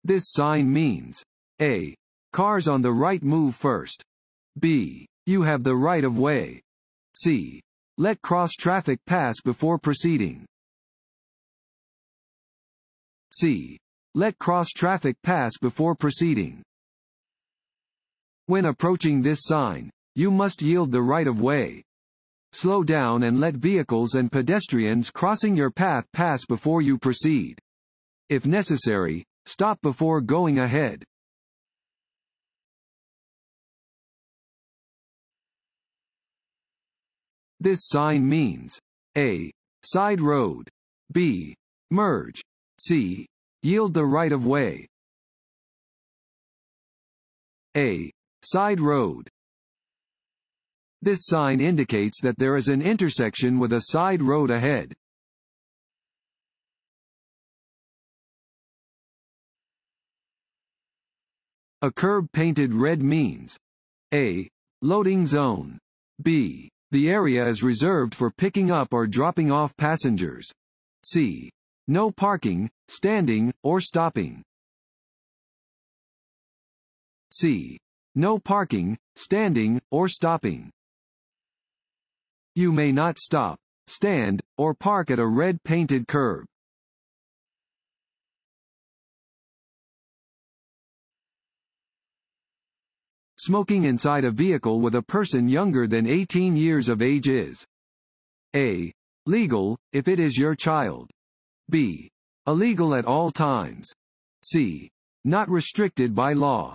This sign means A. Cars on the right move first. B. You have the right of way. C. Let cross traffic pass before proceeding. C. Let cross traffic pass before proceeding. When approaching this sign, you must yield the right of way. Slow down and let vehicles and pedestrians crossing your path pass before you proceed. If necessary, stop before going ahead. This sign means A. Side road. B. Merge. C. Yield the right of way. A. Side road. This sign indicates that there is an intersection with a side road ahead. A curb painted red means A. Loading zone. B. The area is reserved for picking up or dropping off passengers. C. No parking, standing, or stopping. C. No parking, standing, or stopping. You may not stop, stand, or park at a red painted curb. Smoking inside a vehicle with a person younger than 18 years of age is A. Legal, if it is your child. B. Illegal at all times. C. Not restricted by law.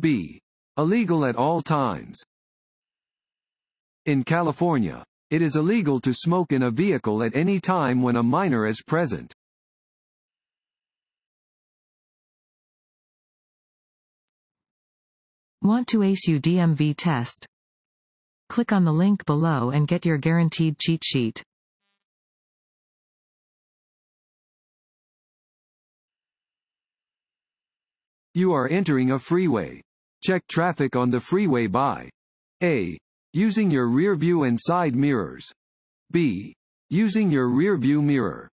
B. Illegal at all times. In California, it is illegal to smoke in a vehicle at any time when a minor is present. Want to ace your DMV test? Click on the link below and get your guaranteed cheat sheet. You are entering a freeway. Check traffic on the freeway by A. Using your rear view and side mirrors. B. Using your rear view mirror.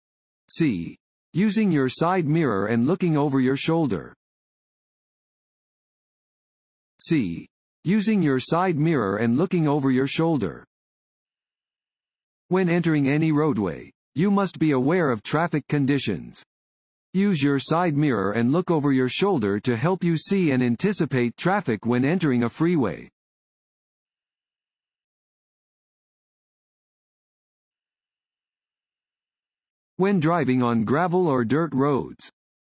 C. Using your side mirror and looking over your shoulder. C. Using your side mirror and looking over your shoulder. When entering any roadway, you must be aware of traffic conditions. Use your side mirror and look over your shoulder to help you see and anticipate traffic when entering a freeway. When driving on gravel or dirt roads.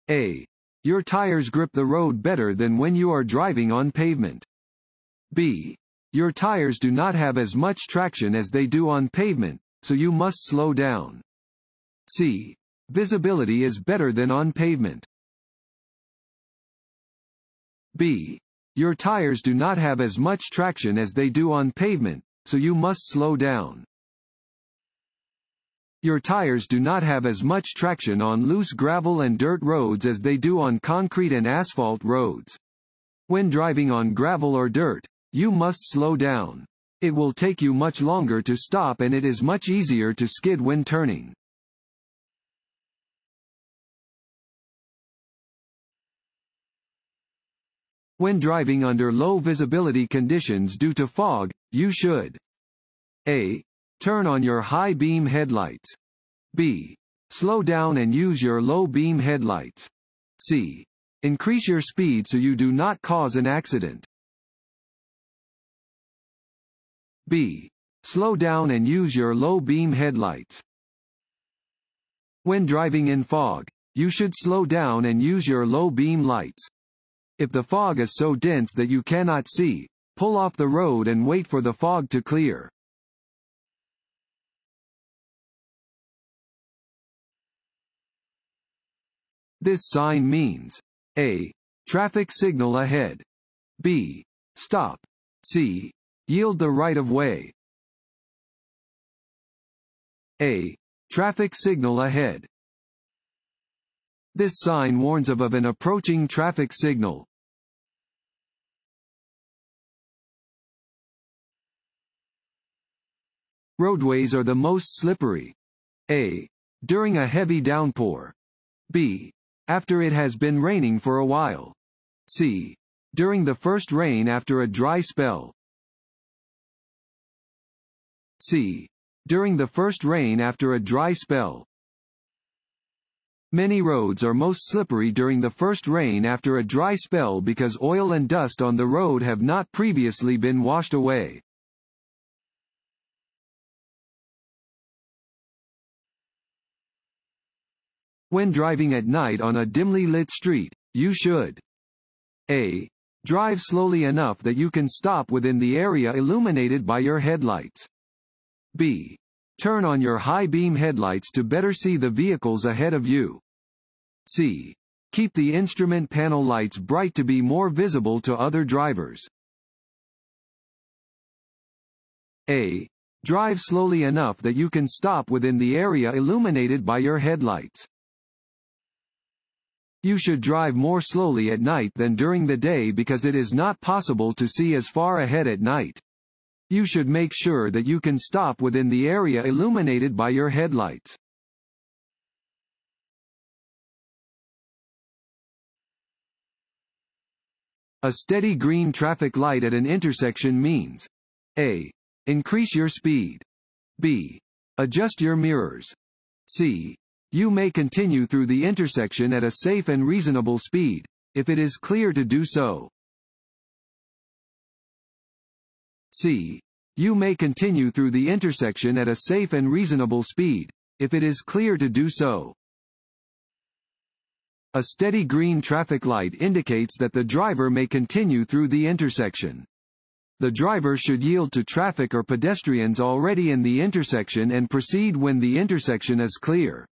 A. Your tires grip the road better than when you are driving on pavement. B. Your tires do not have as much traction as they do on pavement, so you must slow down. C. Visibility is better than on pavement. B. Your tires do not have as much traction as they do on pavement, so you must slow down. Your tires do not have as much traction on loose gravel and dirt roads as they do on concrete and asphalt roads. When driving on gravel or dirt, you must slow down. It will take you much longer to stop and it is much easier to skid when turning. When driving under low visibility conditions due to fog, you should A. Turn on your high beam headlights. B. Slow down and use your low beam headlights. C. Increase your speed so you do not cause an accident. B. Slow down and use your low beam headlights. When driving in fog, you should slow down and use your low beam lights. If the fog is so dense that you cannot see, pull off the road and wait for the fog to clear. This sign means A. Traffic signal ahead. B. Stop. C. Yield the right of way. A. Traffic signal ahead. This sign warns of an approaching traffic signal. Roadways are the most slippery. A. During a heavy downpour. B. After it has been raining for a while. C. During the first rain after a dry spell. C. During the first rain after a dry spell. Many roads are most slippery during the first rain after a dry spell because oil and dust on the road have not previously been washed away. When driving at night on a dimly lit street, you should A. Drive slowly enough that you can stop within the area illuminated by your headlights. B. Turn on your high-beam headlights to better see the vehicles ahead of you. C. Keep the instrument panel lights bright to be more visible to other drivers. A. Drive slowly enough that you can stop within the area illuminated by your headlights. You should drive more slowly at night than during the day because it is not possible to see as far ahead at night. You should make sure that you can stop within the area illuminated by your headlights. A steady green traffic light at an intersection means A. Increase your speed. B. Adjust your mirrors. C. You may continue through the intersection at a safe and reasonable speed, if it is clear to do so. C. You may continue through the intersection at a safe and reasonable speed, if it is clear to do so. A steady green traffic light indicates that the driver may continue through the intersection. The driver should yield to traffic or pedestrians already in the intersection and proceed when the intersection is clear.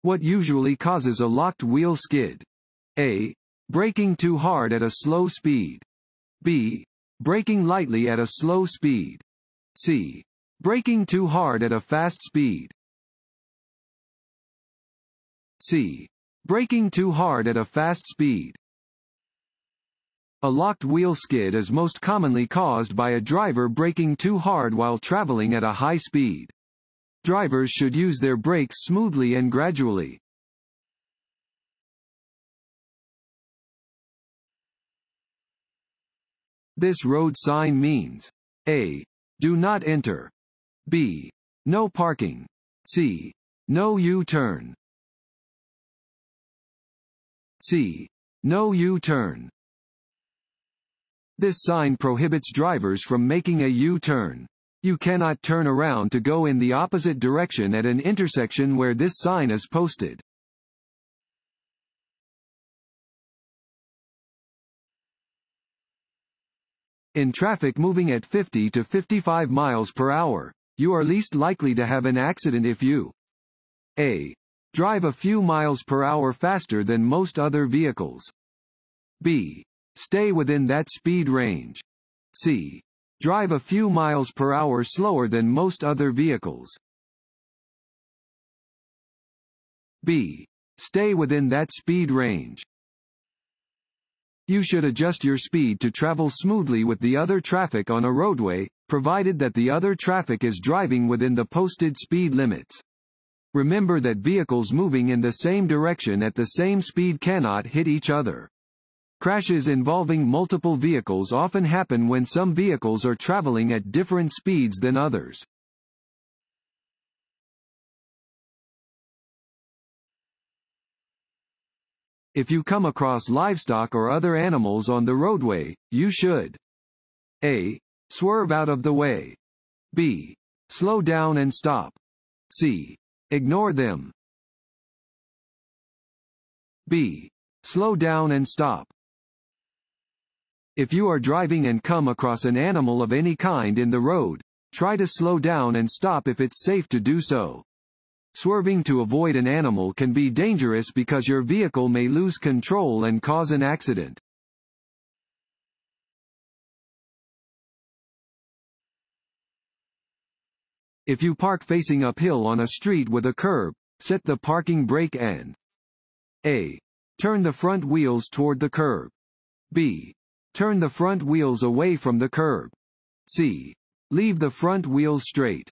What usually causes a locked wheel skid? A. Braking too hard at a slow speed. B. Braking lightly at a slow speed. C. Braking too hard at a fast speed. C. Braking too hard at a fast speed. A locked wheel skid is most commonly caused by a driver braking too hard while traveling at a high speed. Drivers should use their brakes smoothly and gradually. This road sign means A. Do not enter. B. No parking. C. No U-turn. C. No U-turn. This sign prohibits drivers from making a U-turn. You cannot turn around to go in the opposite direction at an intersection where this sign is posted. In traffic moving at 50 to 55 miles per hour, you are least likely to have an accident if you A. Drive a few miles per hour faster than most other vehicles. B. Stay within that speed range. C. Drive a few miles per hour slower than most other vehicles. B. Stay within that speed range. You should adjust your speed to travel smoothly with the other traffic on a roadway, provided that the other traffic is driving within the posted speed limits. Remember that vehicles moving in the same direction at the same speed cannot hit each other. Crashes involving multiple vehicles often happen when some vehicles are traveling at different speeds than others. If you come across livestock or other animals on the roadway, you should A. Swerve out of the way. B. Slow down and stop. C. Ignore them. B. Slow down and stop. If you are driving and come across an animal of any kind in the road, try to slow down and stop if it's safe to do so. Swerving to avoid an animal can be dangerous because your vehicle may lose control and cause an accident. If you park facing uphill on a street with a curb, set the parking brake and A. Turn the front wheels toward the curb. B. Turn the front wheels away from the curb. C. Leave the front wheels straight.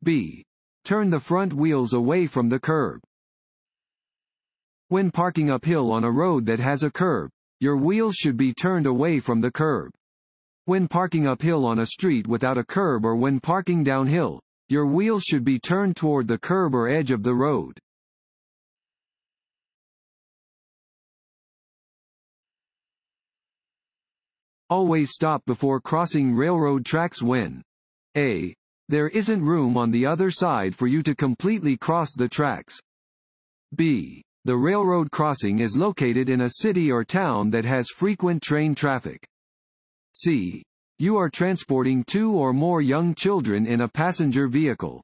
B. Turn the front wheels away from the curb. When parking uphill on a road that has a curb, your wheels should be turned away from the curb. When parking uphill on a street without a curb or when parking downhill, your wheels should be turned toward the curb or edge of the road. Always stop before crossing railroad tracks when A. There isn't room on the other side for you to completely cross the tracks. B. The railroad crossing is located in a city or town that has frequent train traffic. C. You are transporting 2 or more young children in a passenger vehicle.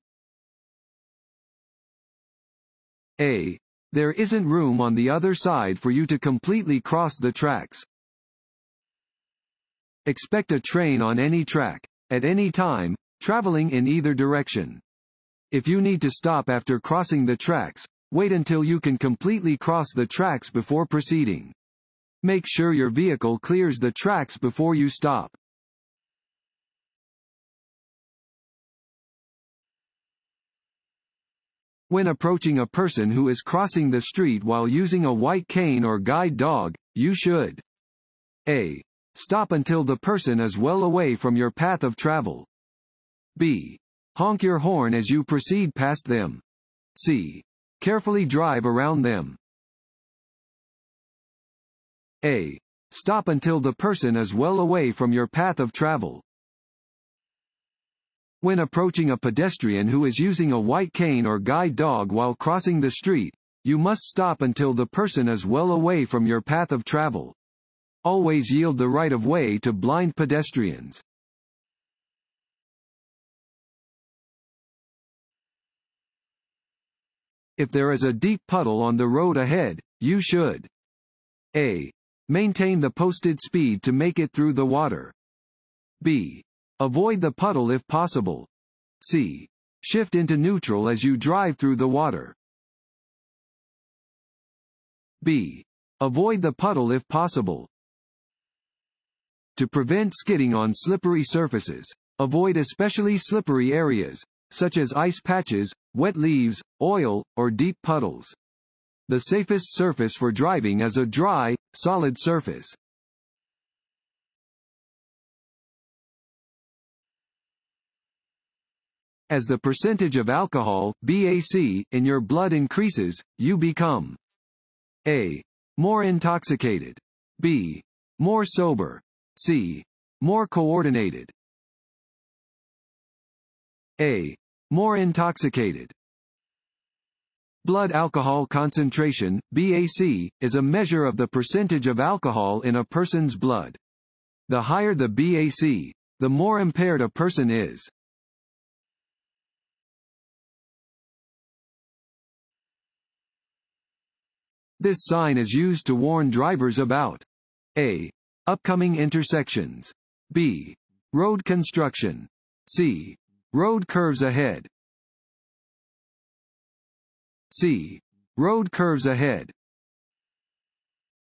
A. There isn't room on the other side for you to completely cross the tracks. Expect a train on any track, at any time, traveling in either direction. If you need to stop after crossing the tracks, wait until you can completely cross the tracks before proceeding. Make sure your vehicle clears the tracks before you stop. When approaching a person who is crossing the street while using a white cane or guide dog, you should A. Stop until the person is well away from your path of travel. B. Honk your horn as you proceed past them. C. Carefully drive around them. A. Stop until the person is well away from your path of travel. When approaching a pedestrian who is using a white cane or guide dog while crossing the street, you must stop until the person is well away from your path of travel. Always yield the right of way to blind pedestrians. If there is a deep puddle on the road ahead, you should A. Maintain the posted speed to make it through the water. B. Avoid the puddle if possible. C. Shift into neutral as you drive through the water. B. Avoid the puddle if possible. To prevent skidding on slippery surfaces, avoid especially slippery areas, such as ice patches, wet leaves, oil, or deep puddles. The safest surface for driving is a dry, solid surface. As the percentage of alcohol, BAC, in your blood increases, you become A. More intoxicated. B. More sober. C. More coordinated. A. More intoxicated. Blood alcohol concentration, BAC, is a measure of the percentage of alcohol in a person's blood. The higher the BAC, the more impaired a person is. This sign is used to warn drivers about A. Upcoming intersections. B. Road construction. C. Road curves ahead. C. Road curves ahead.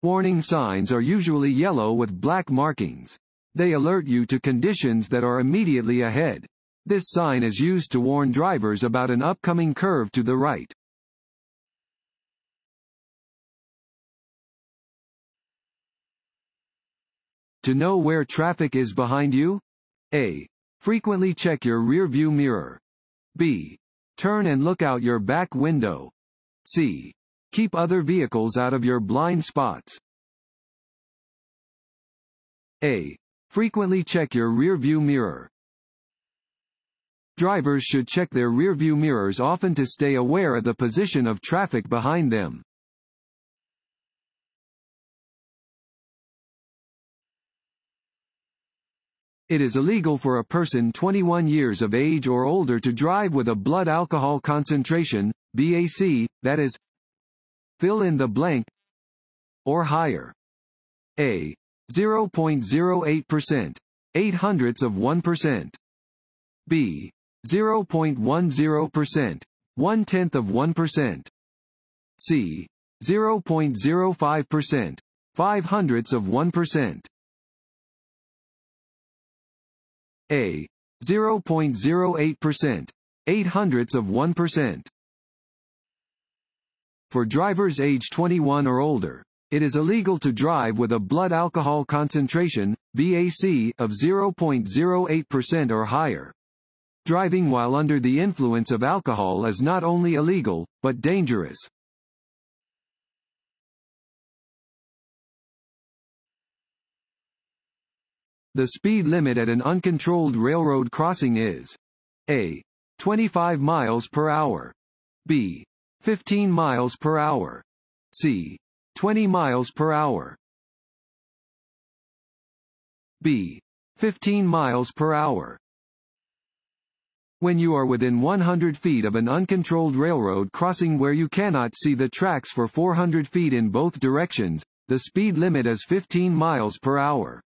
Warning signs are usually yellow with black markings. They alert you to conditions that are immediately ahead. This sign is used to warn drivers about an upcoming curve to the right. To know where traffic is behind you? A. Frequently check your rear-view mirror. B. Turn and look out your back window. C. Keep other vehicles out of your blind spots. A. Frequently check your rear-view mirror. Drivers should check their rear-view mirrors often to stay aware of the position of traffic behind them. It is illegal for a person 21 years of age or older to drive with a blood alcohol concentration, BAC, that is, fill in the blank, or higher. A. 0.08%, 0.08%. B. 0.10%, 0.1%. C. 0.05%, 0.05%. A. 0.08%, 0.08%. For drivers age 21 or older, it is illegal to drive with a blood alcohol concentration, BAC, of 0.08% or higher. Driving while under the influence of alcohol is not only illegal, but dangerous. The speed limit at an uncontrolled railroad crossing is A. 25 miles per hour. B. 15 miles per hour. C. 20 miles per hour. B. 15 miles per hour. When you are within 100 feet of an uncontrolled railroad crossing where you cannot see the tracks for 400 feet in both directions, the speed limit is 15 miles per hour.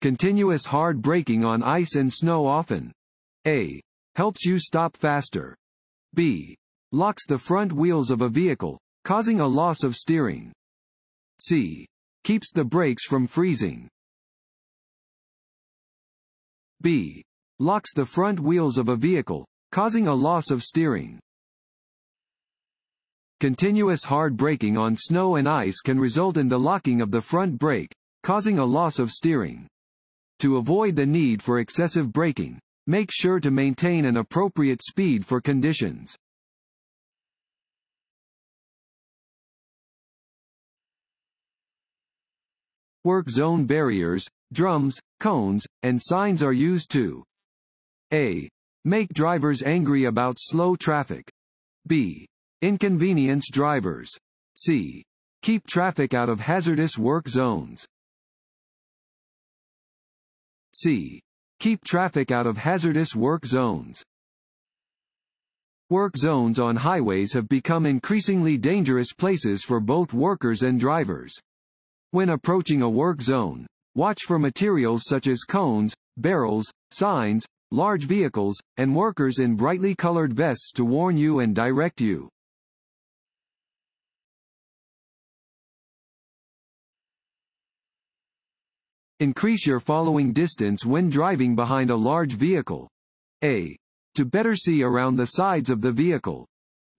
Continuous hard braking on ice and snow often. A. Helps you stop faster. B. Locks the front wheels of a vehicle, causing a loss of steering. C. Keeps the brakes from freezing. B. Locks the front wheels of a vehicle, causing a loss of steering. Continuous hard braking on snow and ice can result in the locking of the front brake, causing a loss of steering. To avoid the need for excessive braking, make sure to maintain an appropriate speed for conditions. Work zone barriers, drums, cones, and signs are used to A. Make drivers angry about slow traffic. B. Inconvenience drivers. C. Keep traffic out of hazardous work zones. C. Keep traffic out of hazardous work zones. Work zones on highways have become increasingly dangerous places for both workers and drivers. When approaching a work zone, watch for materials such as cones, barrels, signs, large vehicles, and workers in brightly colored vests to warn you and direct you. Increase your following distance when driving behind a large vehicle. A. To better see around the sides of the vehicle.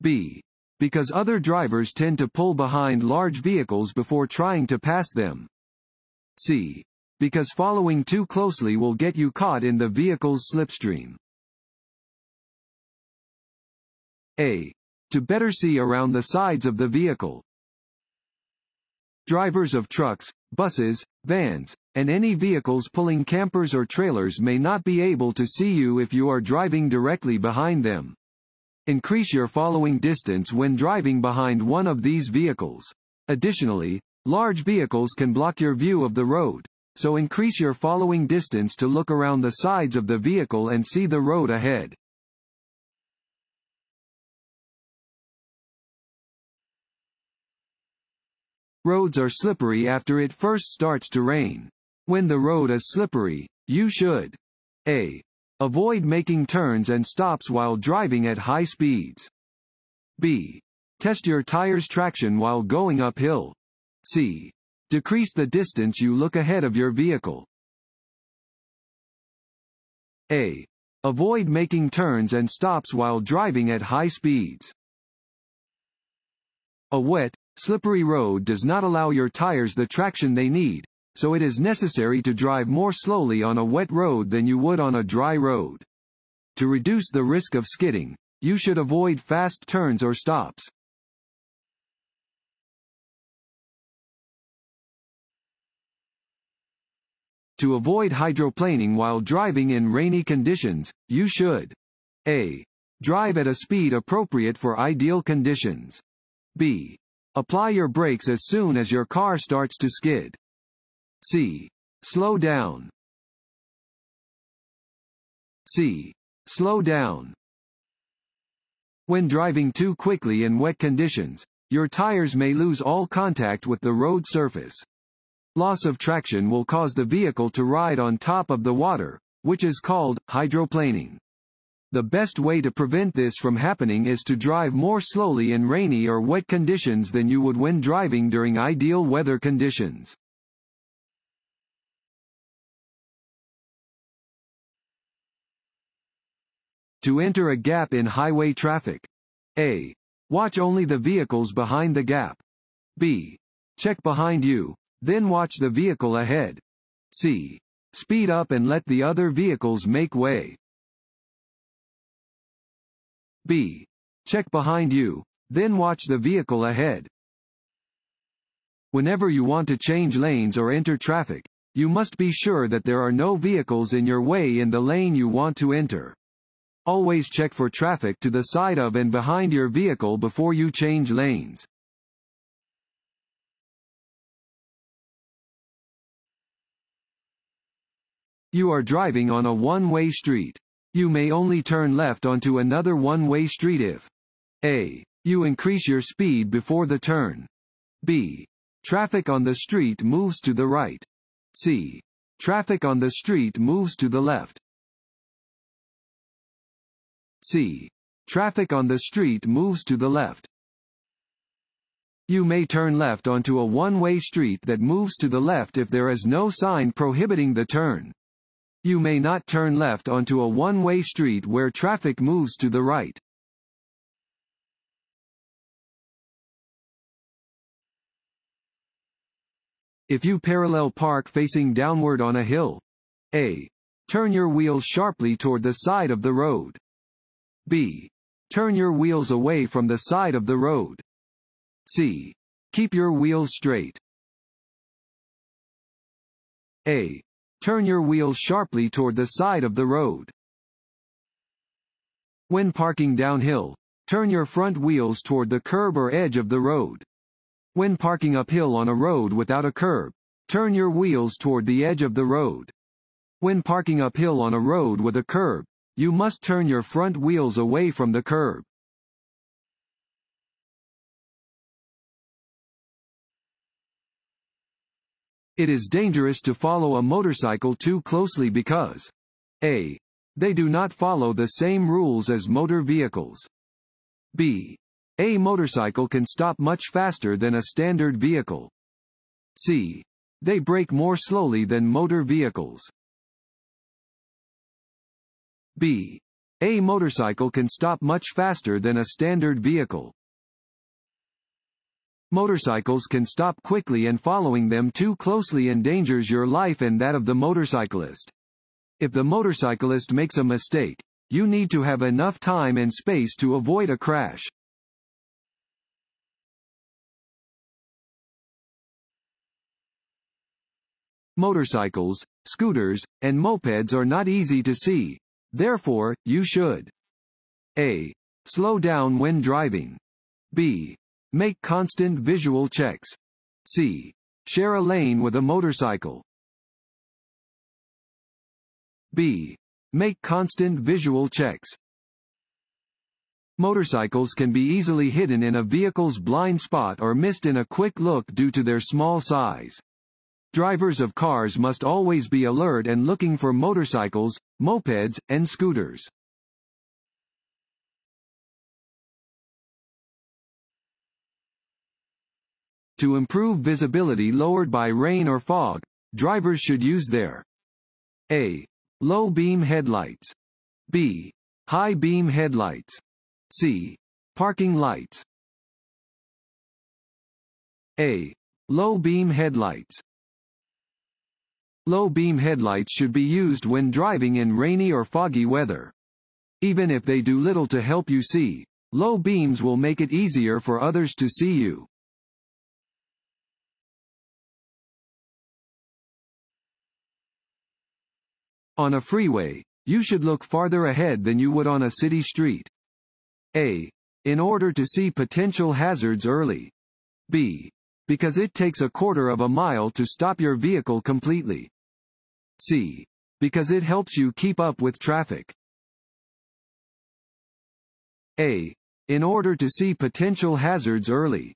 B. Because other drivers tend to pull behind large vehicles before trying to pass them. C. Because following too closely will get you caught in the vehicle's slipstream. A. To better see around the sides of the vehicle. Drivers of trucks, buses, vans, and any vehicles pulling campers or trailers may not be able to see you if you are driving directly behind them. Increase your following distance when driving behind one of these vehicles. Additionally, large vehicles can block your view of the road, so increase your following distance to look around the sides of the vehicle and see the road ahead. Roads are slippery after it first starts to rain. When the road is slippery, you should A. Avoid making turns and stops while driving at high speeds. B. Test your tires' traction while going uphill. C. Decrease the distance you look ahead of your vehicle. A. Avoid making turns and stops while driving at high speeds. A wet, slippery road does not allow your tires the traction they need, so it is necessary to drive more slowly on a wet road than you would on a dry road. To reduce the risk of skidding, you should avoid fast turns or stops. To avoid hydroplaning while driving in rainy conditions, you should A. Drive at a speed appropriate for ideal conditions. B. Apply your brakes as soon as your car starts to skid. C. Slow down. C. Slow down. When driving too quickly in wet conditions, your tires may lose all contact with the road surface. Loss of traction will cause the vehicle to ride on top of the water, which is called hydroplaning. The best way to prevent this from happening is to drive more slowly in rainy or wet conditions than you would when driving during ideal weather conditions. To enter a gap in highway traffic. A. Watch only the vehicles behind the gap. B. Check behind you, then watch the vehicle ahead. C. Speed up and let the other vehicles make way. B. Check behind you, then watch the vehicle ahead. Whenever you want to change lanes or enter traffic, you must be sure that there are no vehicles in your way in the lane you want to enter. Always check for traffic to the side of and behind your vehicle before you change lanes. You are driving on a one-way street. You may only turn left onto another one-way street if A. You increase your speed before the turn. B. Traffic on the street moves to the right. C. Traffic on the street moves to the left. C. Traffic on the street moves to the left. You may turn left onto a one-way street that moves to the left if there is no sign prohibiting the turn. You may not turn left onto a one-way street where traffic moves to the right. If you parallel park facing downward on a hill. A. Turn your wheels sharply toward the side of the road. B. Turn your wheels away from the side of the road. C. Keep your wheels straight. A. Turn your wheels sharply toward the side of the road. When parking downhill, turn your front wheels toward the curb or edge of the road. When parking uphill on a road without a curb, turn your wheels toward the edge of the road. When parking uphill on a road with a curb, you must turn your front wheels away from the curb. It is dangerous to follow a motorcycle too closely because A. They do not follow the same rules as motor vehicles. B. A motorcycle can stop much faster than a standard vehicle. C. They brake more slowly than motor vehicles. B. A motorcycle can stop much faster than a standard vehicle. Motorcycles can stop quickly, and following them too closely endangers your life and that of the motorcyclist. If the motorcyclist makes a mistake, you need to have enough time and space to avoid a crash. Motorcycles, scooters, and mopeds are not easy to see. Therefore, you should A. Slow down when driving. B. Make constant visual checks. C. Share a lane with a motorcycle. B. Make constant visual checks. Motorcycles can be easily hidden in a vehicle's blind spot or missed in a quick look due to their small size. Drivers of cars must always be alert and looking for motorcycles, mopeds, and scooters. To improve visibility lowered by rain or fog, drivers should use their A. Low beam headlights. B. High beam headlights. C. Parking lights. A. Low beam headlights. Low beam headlights should be used when driving in rainy or foggy weather. Even if they do little to help you see, low beams will make it easier for others to see you. On a freeway, you should look farther ahead than you would on a city street. A. In order to see potential hazards early. B. Because it takes a quarter of a mile to stop your vehicle completely. C. Because it helps you keep up with traffic. A. In order to see potential hazards early.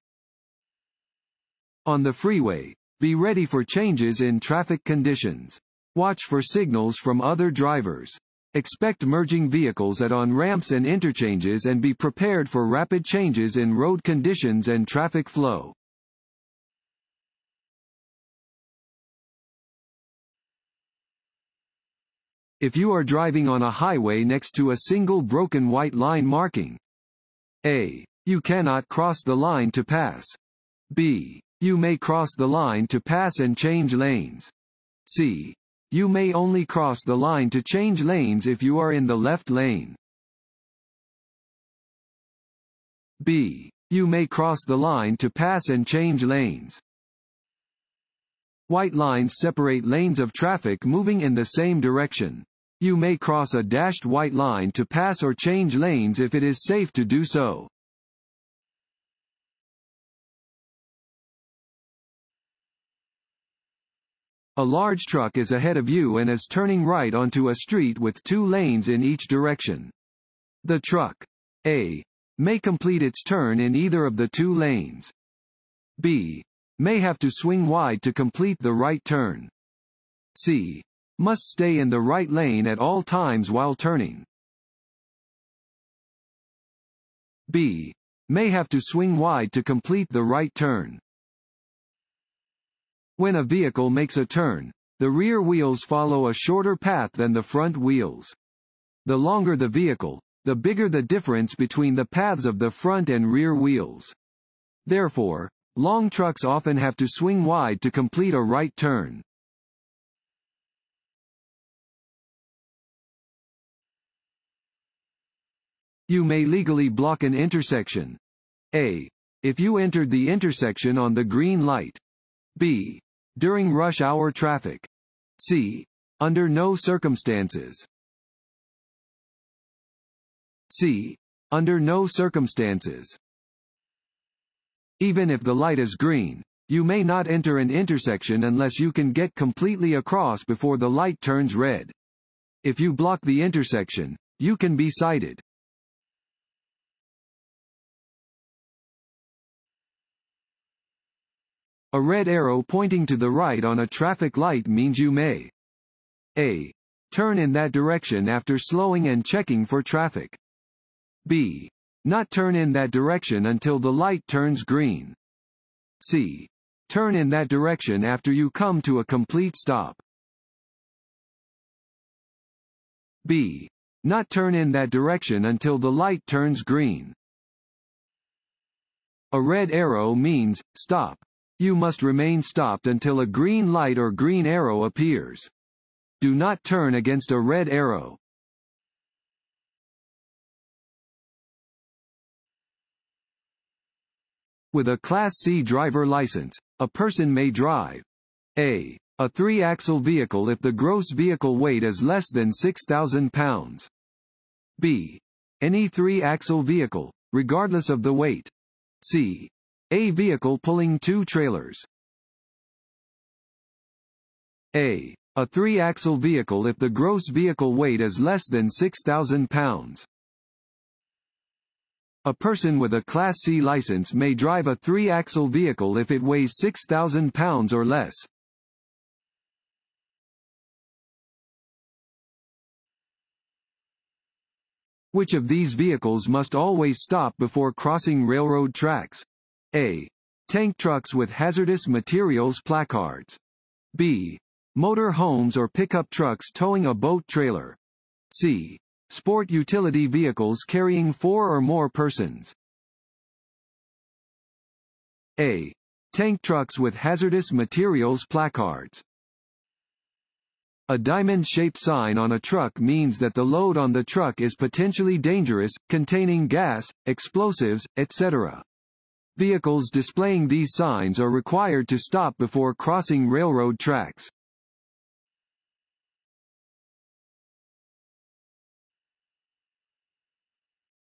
On the freeway, be ready for changes in traffic conditions. Watch for signals from other drivers. Expect merging vehicles at on-ramps and interchanges and be prepared for rapid changes in road conditions and traffic flow. If you are driving on a highway next to a single broken white line marking, A. You cannot cross the line to pass. B. You may cross the line to pass and change lanes. C. You may only cross the line to change lanes if you are in the left lane. B. You may cross the line to pass and change lanes. White lines separate lanes of traffic moving in the same direction. You may cross a dashed white line to pass or change lanes if it is safe to do so. A large truck is ahead of you and is turning right onto a street with 2 lanes in each direction. The truck A. may complete its turn in either of the 2 lanes. B. may have to swing wide to complete the right turn. C. must stay in the right lane at all times while turning. B. may have to swing wide to complete the right turn. When a vehicle makes a turn, the rear wheels follow a shorter path than the front wheels. The longer the vehicle, the bigger the difference between the paths of the front and rear wheels. Therefore, long trucks often have to swing wide to complete a right turn. You may legally block an intersection. A. If you entered the intersection on the green light. B. During rush hour traffic. C. Under no circumstances. C. Under no circumstances. Even if the light is green, you may not enter an intersection unless you can get completely across before the light turns red. If you block the intersection, you can be cited. A red arrow pointing to the right on a traffic light means you may A. turn in that direction after slowing and checking for traffic. B. not turn in that direction until the light turns green. C. turn in that direction after you come to a complete stop. B. not turn in that direction until the light turns green. A red arrow means, stop. You must remain stopped until a green light or green arrow appears. Do not turn against a red arrow. With a Class C driver license, a person may drive A. a 3-axle vehicle if the gross vehicle weight is less than 6,000 pounds. B. any 3-axle vehicle, regardless of the weight. C. a vehicle pulling 2 trailers. A. a 3-axle vehicle if the gross vehicle weight is less than 6,000 pounds. A person with a Class C license may drive a 3-axle vehicle if it weighs 6,000 pounds or less. Which of these vehicles must always stop before crossing railroad tracks? A. tank trucks with hazardous materials placards. B. motor homes or pickup trucks towing a boat trailer. C. sport utility vehicles carrying 4 or more persons. A. tank trucks with hazardous materials placards. A diamond-shaped sign on a truck means that the load on the truck is potentially dangerous, containing gas, explosives, etc. Vehicles displaying these signs are required to stop before crossing railroad tracks.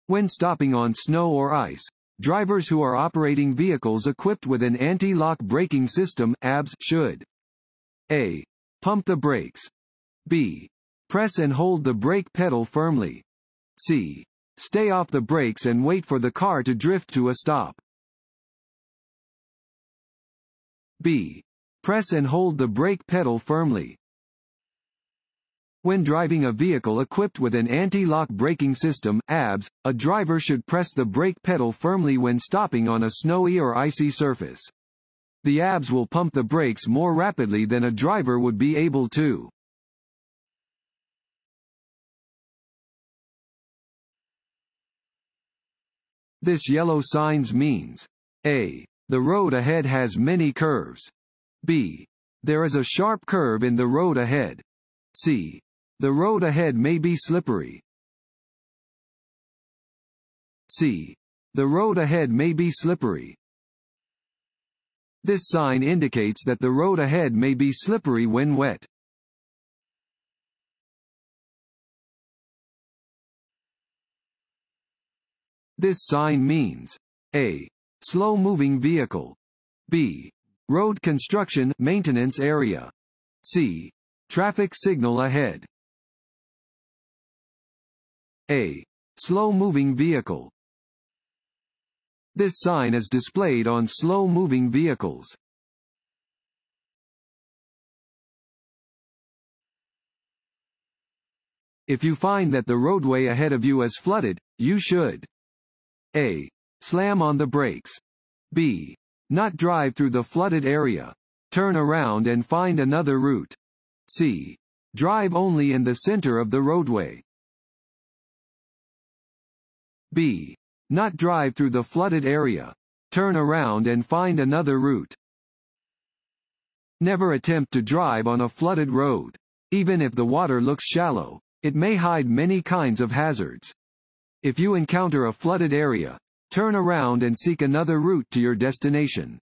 When stopping on snow or ice, drivers who are operating vehicles equipped with an anti-lock braking system (ABS) should A. pump the brakes. B. press and hold the brake pedal firmly. C. stay off the brakes and wait for the car to drift to a stop. B. press and hold the brake pedal firmly. When driving a vehicle equipped with an anti-lock braking system, ABS, a driver should press the brake pedal firmly when stopping on a snowy or icy surface. The ABS will pump the brakes more rapidly than a driver would be able to. This yellow signs means A. The road ahead has many curves. B. There is a sharp curve in the road ahead. C. The road ahead may be slippery. C. The road ahead may be slippery. This sign indicates that the road ahead may be slippery when wet. This sign means A. Slow-moving vehicle. B. Road construction maintenance area. C. Traffic signal ahead. A. Slow-moving vehicle. This sign is displayed on slow-moving vehicles. If you find that the roadway ahead of you is flooded, you should A. Slam on the brakes. B. Not drive through the flooded area. Turn around and find another route. C. Drive only in the center of the roadway. B. Not drive through the flooded area. Turn around and find another route. Never attempt to drive on a flooded road. Even if the water looks shallow, it may hide many kinds of hazards. If you encounter a flooded area, turn around and seek another route to your destination.